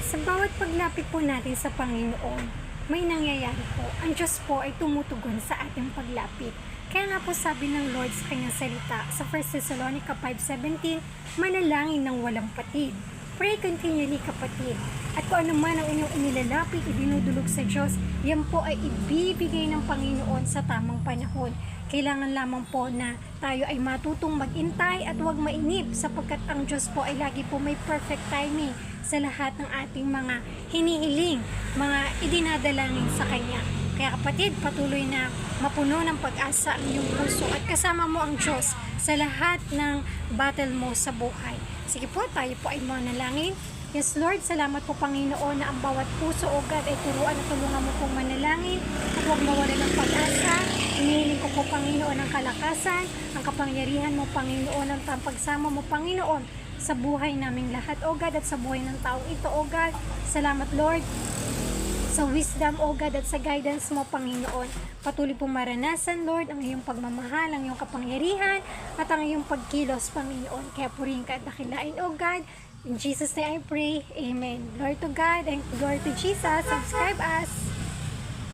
Sa bawat paglapit po natin sa Panginoon, may nangyayari po. Ang Diyos po ay tumutugon sa ating paglapit. Kaya nga po sabi ng Lord sa kanyang salita sa 1 Thessalonica 5:17, manalangin ng walang patid. Pray continually, kapatid. At kung ano man ang inyong inilalapit, idinudulog sa Diyos, yan po ay ibibigay ng Panginoon sa tamang panahon. Kailangan lamang po na tayo ay matutong mag-intay at huwag mainip sapagkat ang Diyos po ay lagi po may perfect timing sa lahat ng ating mga hinihiling, mga idinadalangin sa Kanya. Kaya kapatid, patuloy na mapuno ng pag-asa ang iyong puso at kasama mo ang Diyos sa lahat ng battle mo sa buhay. Sige po, tayo po ay manalangin. Yes Lord, salamat po Panginoon na ang bawat puso o God ay turuan at tulungan mo pong manalangin at huwag mawala ng pag-asa. Hinihiling ko po Panginoon ang kalakasan, ang kapangyarihan mo Panginoon, ang pagsama mo Panginoon sa buhay naming lahat o God at sa buhay ng taong ito o God. Salamat Lord sa wisdom, O God, at sa guidance mo, Panginoon. Patuloy pong maranasan, Lord, ang iyong pagmamahal, ang iyong kapangyarihan, at ang iyong pagkilos, Panginoon. Kaya purihin ka at dakilain, O God. In Jesus' name I pray. Amen. Glory to God and glory to Jesus. Subscribe us.